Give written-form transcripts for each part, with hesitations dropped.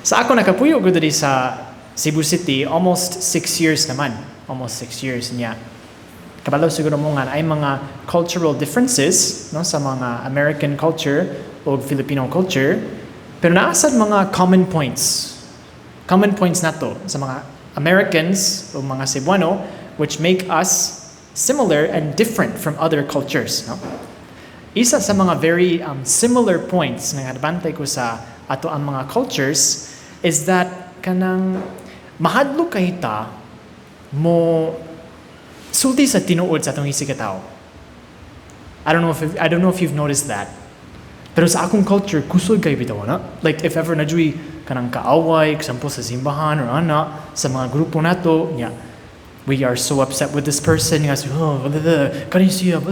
Sa ako nakapuyo ko diri sa Cebu City, almost 6 years naman. Almost 6 years niya. Kabalo siguro mo nga ay mga cultural differences no, sa mga American culture o Filipino culture. Pero naasad mga common points. Common points na to sa mga Americans o mga Cebuano which make us similar and different from other cultures. No? Isa sa mga very similar points na nabantay ko sa ato ang mga cultures is that kanang mahadlok kahita mo sulti sa tinuod sa atong isigka-tawo. I don't know if you've noticed that. Pero sa akong culture, kusog kay bitaw na. Like if ever nadjuy kanang kaaway, example sa simbahan or ana, sa mga grupo nato, yeah, we are so upset with this person, nga oh, kanin siya,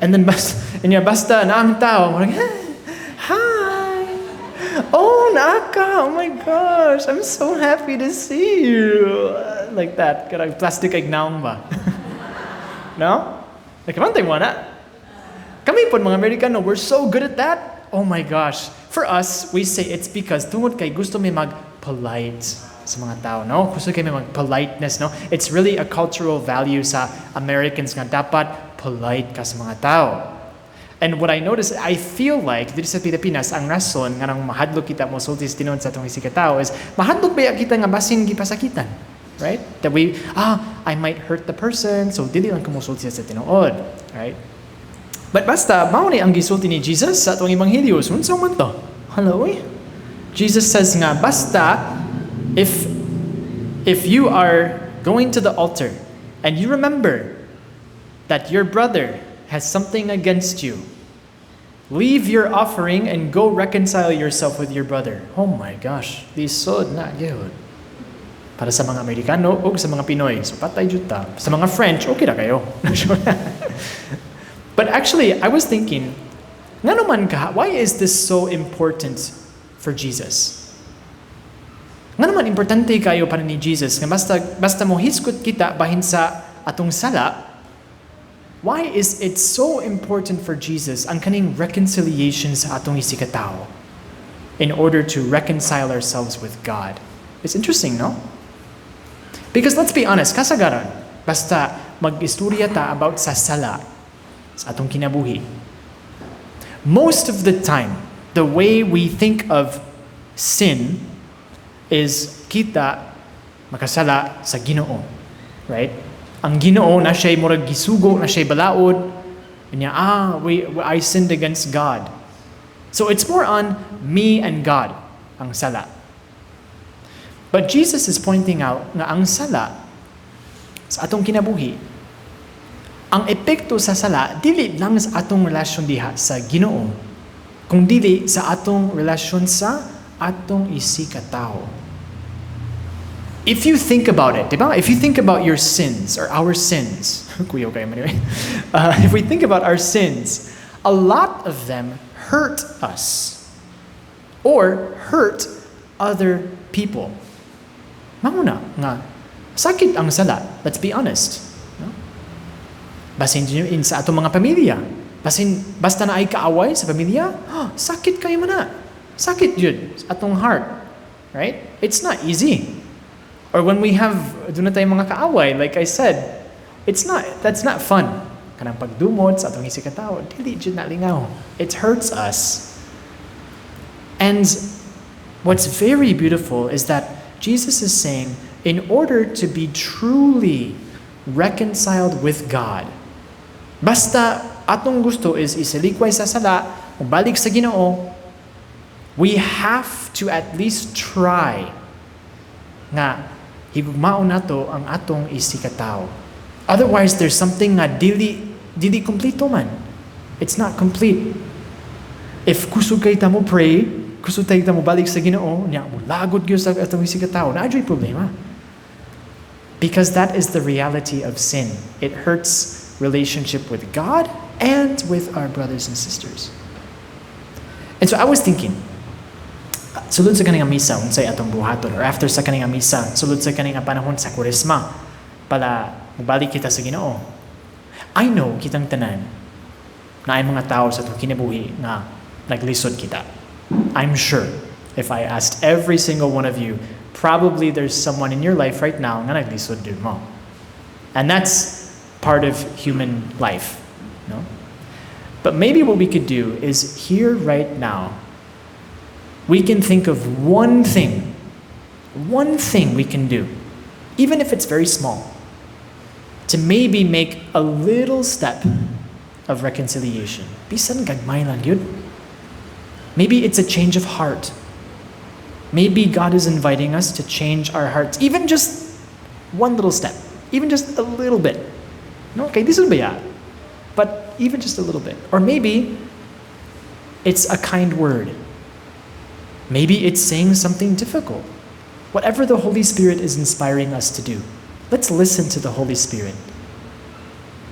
and then basta na ang tao, hi, oh naka, oh my gosh, I'm so happy to see you, like that, karang plastic ay naong ba? No? Like, kamantay mo na. Kami po, mga Amerikano, we're so good at that. Oh my gosh. For us, we say it's because tungod kay gusto may mag-polite sa mga tao, no? Gusto kay may mag-politeness, no? It's really a cultural value sa Americans nga dapat polite ka sa mga tao. And what I notice, I feel like, dito sa Pilipinas, ang rason nga nang mahadlok kita mo sulti sa tinuod sa itong isigka-tawo is, mahadlok ba kita nga basin gipasakitan? Right? That we, I might hurt the person, so dili lang kumusulti sa tinuod. Right? But basta, mauni ang gisulti ni Jesus sa atong Ebanghelyo. Unsa man to? Hello eh? Jesus says nga, basta, if you are going to the altar and you remember that your brother has something against you, leave your offering and go reconcile yourself with your brother. Oh my gosh, lisod na yun. Para sa mga Amerikano o sa mga Pinoy, so patay juta. Sa mga French, okay na kayo. But actually, I was thinking, nga naman ka, why is this so important for Jesus? Nga naman importante kayo para ni Jesus, nga basta mo hiskot kita bahin sa atong sala, why is it so important for Jesus ang kaning reconciliation sa atong isigka-tawo in order to reconcile ourselves with God? It's interesting, no? Because let's be honest, kasagaran, basta mag-istorya ta about sa sala, sa atong kinabuhi. Most of the time, the way we think of sin is kita makasala sa Ginoo. Right? Ang Ginoo na siya'y murag gisugo, na siya'y balaod, niya, I sinned against God. So it's more on me and God, ang sala. But Jesus is pointing out nga ang sala sa atong kinabuhi, ang epekto sa sala, dili lang sa atong relasyon diha sa Ginoo, kung dili sa atong relasyon sa atong isigka-tawo. If you think about it, diba? If you think about your sins or our sins, kuya kayo anyway. If we think about our sins, a lot of them hurt us or hurt other people. Mauna nga, sakit ang sala. Let's be honest. Basin in sa atong mga pamilya. Basta na ay kaaway sa pamilya, sakit kayo na. Sakit yun sa atong heart. Right? It's not easy. Or when we have, doon na tayong mga kaaway, like I said, that's not fun. Kanang pagdumot sa atong isigka-tawo, dili dyan na lingaw. It hurts us. And what's very beautiful is that Jesus is saying, in order to be truly reconciled with God, basta atong gusto is isalikway sa sala, balik sa Ginoo, we have to at least try nga higugmaon nato ang atong isigka-tawo. Otherwise, there's something nga dili kompleto man. It's not complete. If kusog kay ta mo pray, kusog kay ta mo balik sa Ginoo, nya mo lagod gyud sa atong isigka-tawo, naadyoy problema. Because that is the reality of sin. It hurts relationship with God and with our brothers and sisters. And so I was thinking, sulod sa kaning misa, unsay atong buhaton, or after sa kaning misa, sulod sa kaning panahon sa Kwaresma, pala mubalik kita sa Ginoo. I know kitang tanan na ay mga tao sa itong kinabuhi na naglisod kita. I'm sure. If I asked every single one of you, probably there's someone in your life right now nga naglisod gyud mo. And that's part of human life, no? But maybe what we could do is here right now, we can think of one thing we can do, even if it's very small, to maybe make a little step of reconciliation. Bisan gagmay lang yun. Maybe it's a change of heart. Maybe God is inviting us to change our hearts, even just one little step, even just a little bit. No, okay, this is baya, but even just a little bit. Or maybe it's a kind word. Maybe it's saying something difficult. Whatever the Holy Spirit is inspiring us to do, let's listen to the Holy Spirit.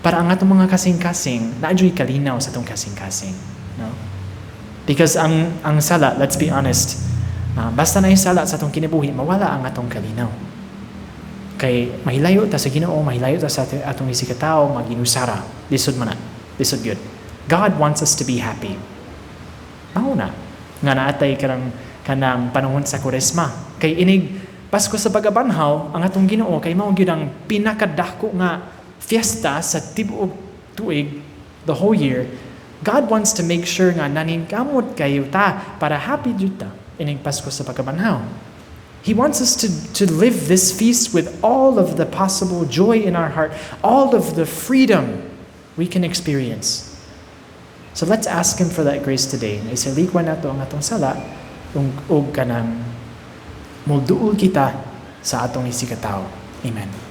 Para ang atong mga kasing-kasing, naadyo'y kalinaw sa atong kasing-kasing. No? Because ang sala, let's be honest, basta na sala sa atong kinabuhi, mawala ang atong kalinaw. Kay mahilayo ta sa Ginoo, mahilayo ta sa atong isigka-tawo, maginusara. Lisod man na. Lisod yun. God wants us to be happy. Mauna. Nga naatay kanang panahon sa Kuresma. Kay inig Pasko sa pagabanhaw, ang atong Ginoo kay mao gyud ang pinakadako nga fiesta sa tibuok tuig, the whole year. God wants to make sure nga naningkamot kayo ta para happy jud ta ining Pasko sa pagabanhaw. He wants us to live this feast with all of the possible joy in our heart, all of the freedom we can experience. So let's ask Him for that grace today. Na isaligwan nato ang atong sala ug kanang molduol kita sa atong isigka-tawo. Amen.